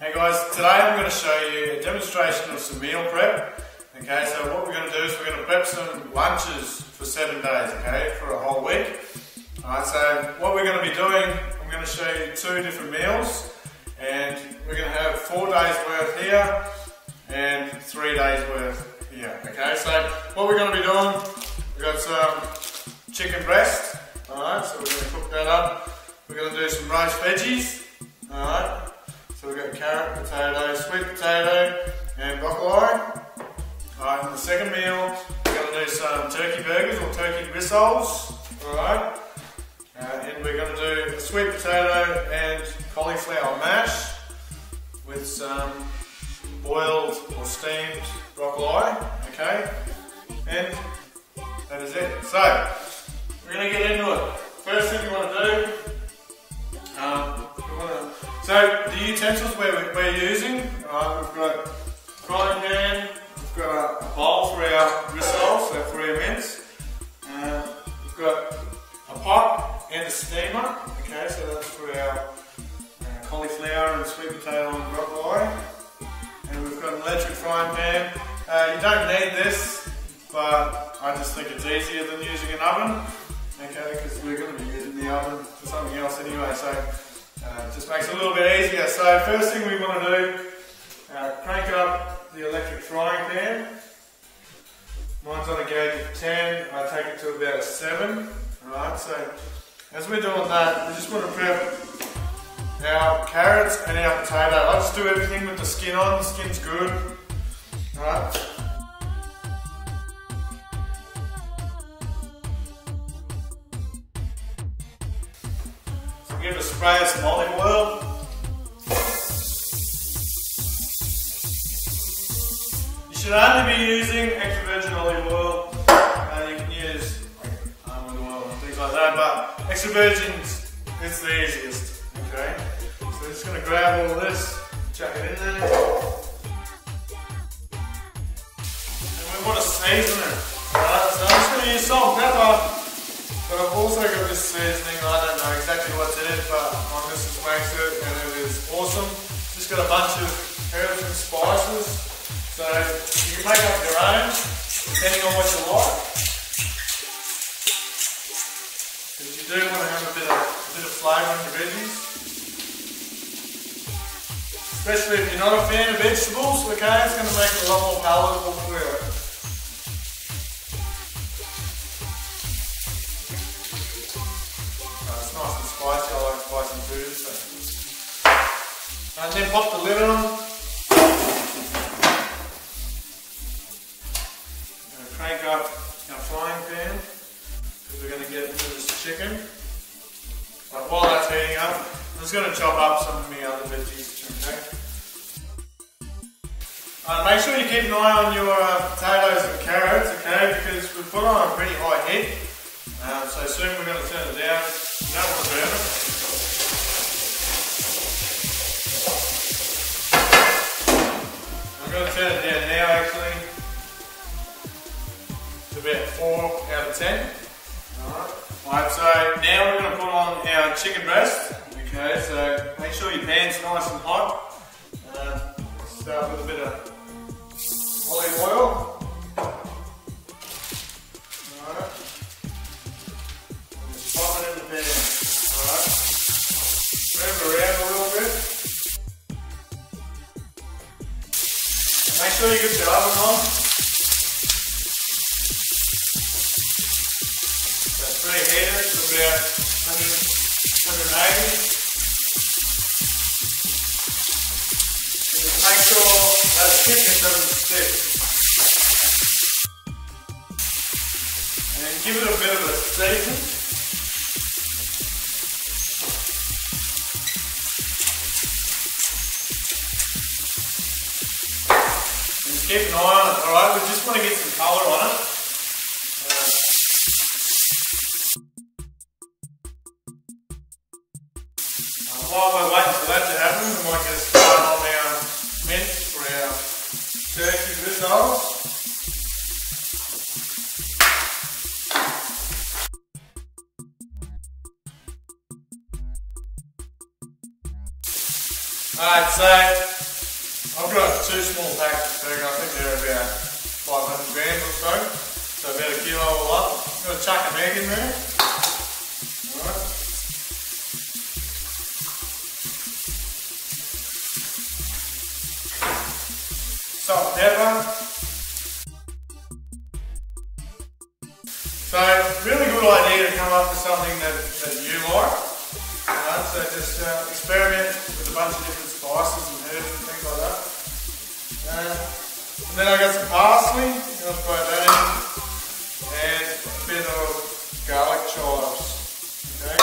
Hey guys, today I'm going to show you a demonstration of some meal prep. Okay, so what we're going to do is we're going to prep some lunches for 7 days, okay, for a whole week. Alright, so what we're going to be doing, I'm going to show you 2 different meals, and we're going to have 4 days worth here and 3 days worth here. Okay, so what we're going to be doing, we've got some chicken breast. Alright, so we're going to cook that up. We're going to do some roast veggies. Alright. So we've got carrot, potato, sweet potato and broccoli. Alright, and the second meal, we're going to do some turkey burgers or turkey rissoles. Alright, and we're going to do a sweet potato and cauliflower mash with some boiled or steamed broccoli. Okay, and that is it. So, we're going to get into it. First thing you want to do, so the utensils we're using, we've got a frying pan, we've got a bowl for our rissoles, so for our mince. We've got a pot and a steamer, okay, so that's for our cauliflower and sweet potato and broccoli. And we've got an electric frying pan. You don't need this, but I just think it's easier than using an oven, okay, because we're going to be using the oven for something else anyway, so it just makes it a little bit easier. So first thing we want to do, crank up the electric frying pan. Mine's on a gauge of 10, I take it to about a 7. Alright, so as we're doing that, we just want to prep our carrots and our potato. I just do everything with the skin on, the skin's good. Alright. Give it a spray of some olive oil. You should only be using extra virgin olive oil. You can use almond oil and things like that, but extra virgin is the easiest. Okay, so we're just going to grab all of this, chuck it in there, and we want to season it. Right, so I'm just going to use salt and pepper. But I've also got this seasoning, I don't know exactly what's in it, but my missus makes it and it is awesome. Just got a bunch of herbs and spices, so you can make up your own, depending on what you like. Because you do want to have a bit of flavour in your veggies. Especially if you're not a fan of vegetables, okay, it's going to make it a lot more palatable for you. Nice and spicy, I like spicy food. So. And then pop the lid on. Crank up our frying pan because we're going to get into this chicken. But while that's heating up, I'm just going to chop up some of the other veggies. Okay. Make sure you keep an eye on your potatoes and carrots, okay, because we've put on a pretty high heat. So soon we're going to turn it down. You don't want to burn it. I'm going to turn it down now actually to about 4 out of 10. Alright, so now we're going to put on our chicken breast. Okay, so make sure your pan's nice and hot. Start with a bit of olive oil. Alright. Pop it in the pan. Alright. Move it around a little bit. And make sure you get your oven on. So preheat it to about 180. And just make sure that chicken doesn't stick. And give it a bit of a season. Keep an eye on it, alright? We just want to get some colour on it. While we're waiting for that to happen, we might get started on our mince for our turkey rissoles. I'd say I've got 2 small packs of burger. I think they're about 500 grams or so. So about a kilo all up. I'm going to chuck an egg in there. Alright. Salt and pepper. So really good idea to come up with something that you like. Alright, so just experiment with a bunch of different spices and herbs and things like that. And then I got some parsley, I'm going to throw that in, and a bit of garlic chives. Okay.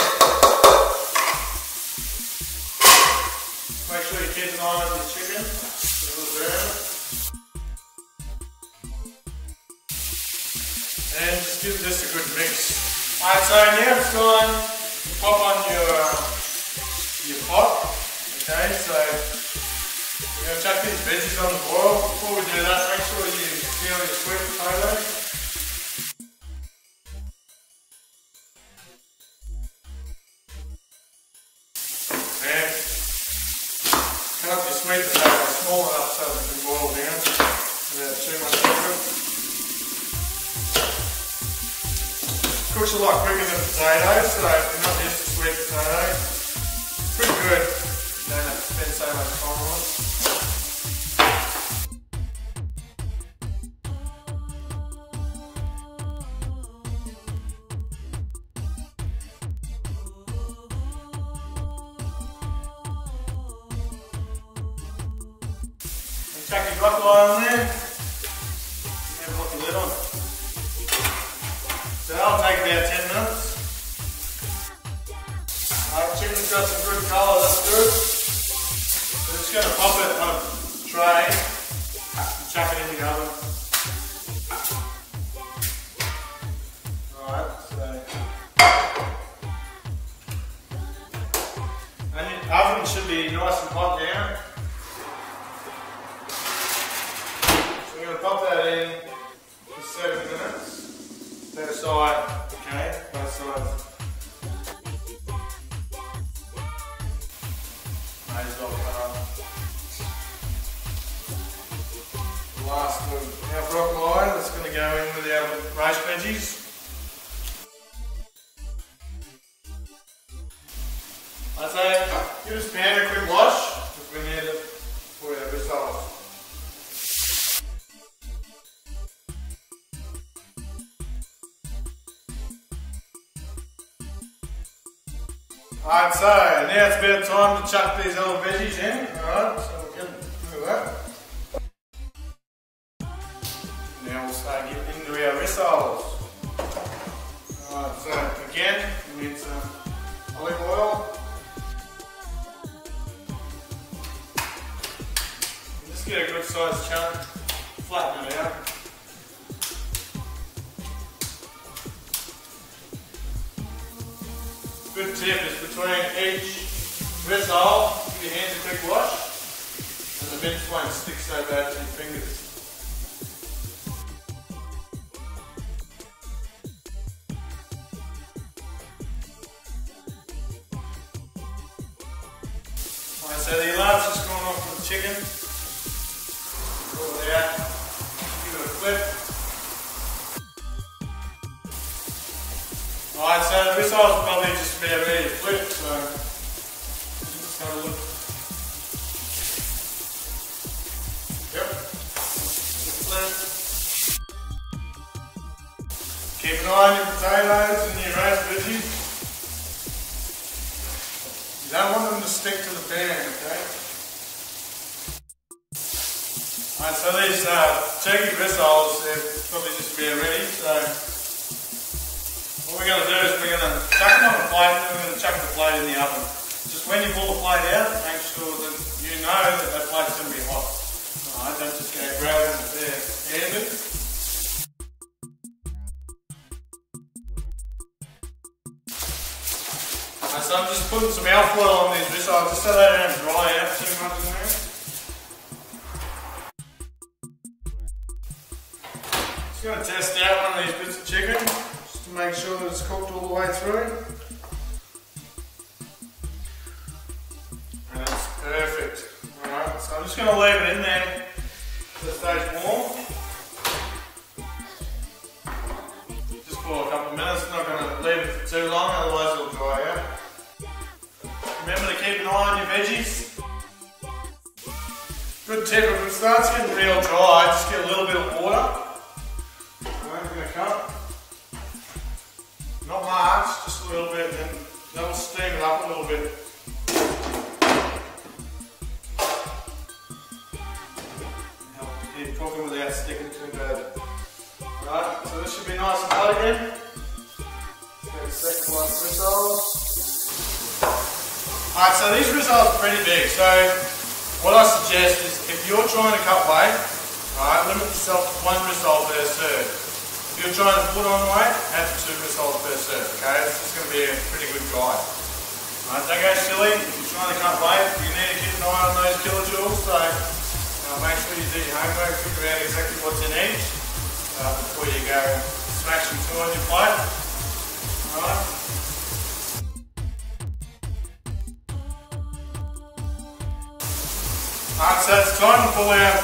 Make sure you keep an eye on your chicken, a little burn. And just give this a good mix. Alright, so now it's time to pop on your pot. Okay, so we're going to chuck these veggies on the boil. Before we do that, make sure you peel your sweet potatoes. And cut up your sweet potatoes small enough so they can boil down without too much sugar. Cooks a lot quicker than potatoes, so if you're not used to sweet potatoes, it's pretty good. You don't have to spend so much time on it. Chuck your broccoli on there, and put the lid on. So that'll take about 10 minutes. Chicken's got some good colour, that's good. So just going to pop it on a tray and chuck it in the oven. Alright, so. And your oven should be nice and hot now. We're going to pop that in for 7 minutes. Set aside, okay, both sides. May as well cut up. The last of our broccoli that's going to go in with our roast veggies. I'd say give this pan a quick wash because we need it for our rissoles. Alright, so now it's about time to chuck these other veggies in. Alright, so we'll get rid of that. Now we'll start getting into our rissoles. Alright, so again, we need some olive oil. Just get a good sized chunk, flatten it out. Good tip is between each rissole, give your hands a quick wash and the mince won't stick so bad to your fingers. Alright, so the alarm's just gone off for the chicken. Pull it out, give it a flip. Alright, so the rissole's probably just about ready to flip, so just have a look. Yep, flip. Keep an eye on your potatoes and your roast veggies. You don't want them to stick to the pan, okay? Alright, so these turkey rissoles, they're probably just about ready, so what we're going to do is we're going to chuck it on the plate and we're going to chuck the plate in the oven. Just when you pull the plate out, make sure that you know that that plate's going to be hot. Alright, don't just go grabbing it bare-handed. So I'm just putting some alfoil on these rissoles just so they don't dry out too much in there. Just going to test out one of these bits of chicken. To make sure that it's cooked all the way through. And it's perfect. I'm just going to leave it in there so it stays warm. Just for a couple of minutes, I'm not going to leave it for too long, otherwise it'll dry out. Remember to keep an eye on your veggies. Good tip, if it starts getting real dry, just get a little bit of water. Alright, I'm going to cut. Not much, just a little bit, and then we'll steam it up a little bit. Help keep cooking without sticking too bad. Alright, so this should be nice and hot again. Let's get a second one of rissoles. Alright, so these rissoles are pretty big, so what I suggest is if you're trying to cut weight, alright, limit yourself to 1 rissole per serve. If you're trying to put on weight, add 2 rissoles per serve, okay? This is going to be a pretty good guide. Alright, don't go silly. If you're trying to cut weight, you need to keep an eye on those kilojoules, so make sure you do your homework, figure out exactly what's in each before you go smashing 2 on your plate. Alright. Alright, so it's time to pull out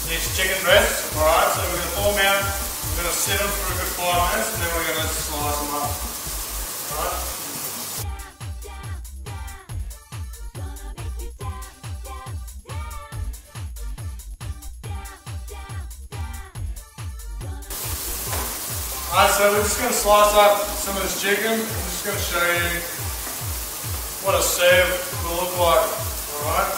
these chicken breasts. Alright, so we're going to pull them out, we're going to sit them for a good 5 minutes, and then we're going to slice them up. Alright. Alright, so we're just going to slice up some of this chicken. I'm just going to show you what a serve will look like. Alright.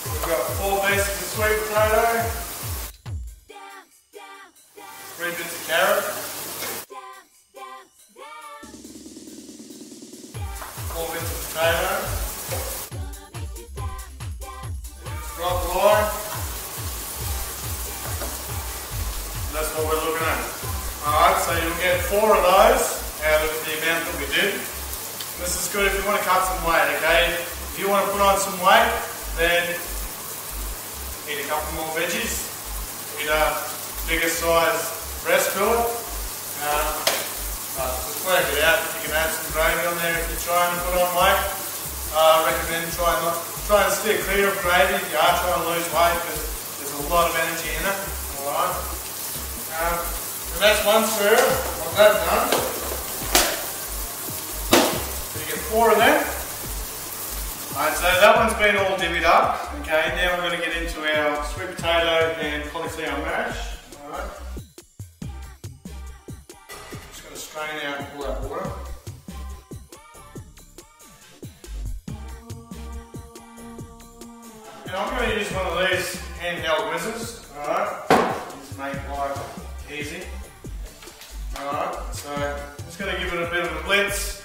We've got 4 pieces of sweet potato, 3 bits of carrot, 4 bits of potato, broccoli. That's what we're looking at. Alright, so you'll get 4 of those out of the amount that we did. This is good if you want to cut some weight, okay? If you want to put on some weight, then eat a couple more veggies, eat a bigger size breast fillet. Just work it out. You can add some gravy on there if you're trying to put on weight. I recommend try and steer clear of gravy if you are trying to lose weight because there's a lot of energy in it. Alright. And that's 1 serve of that done. So you get 4 of them. Alright, so that one's been all divvied up. Okay, now we're going to get into our sweet potato and cauliflower mash. Alright. Just going to strain out all that water. And I'm going to use one of these handheld whizzers. Alright. Just make life easy. Alright, so I'm just going to give it a bit of a blitz.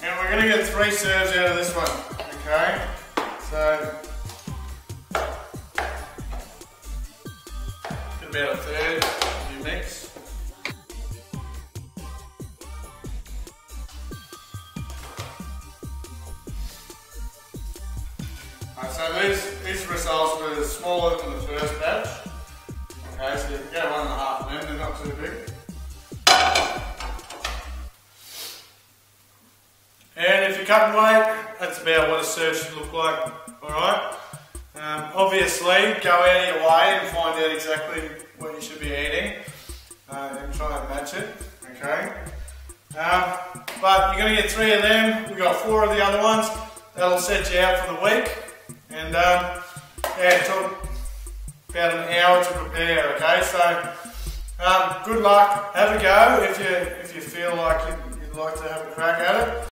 And we're going to get 3 serves out of this one, okay? So, get about a third of your mix. Alright, so these rissoles were smaller than the first batch. Okay, so you can get 1.5 of them, they're not too big. And if you're cutting weight, that's about what a serve should look like, alright? Obviously, go out of your way and find out exactly what you should be eating and try and match it, okay? But you're going to get 3 of them, we've got 4 of the other ones, that'll set you out for the week. And yeah, it took about an hour to prepare, okay? So good luck, have a go if you feel like you'd like to have a crack at it.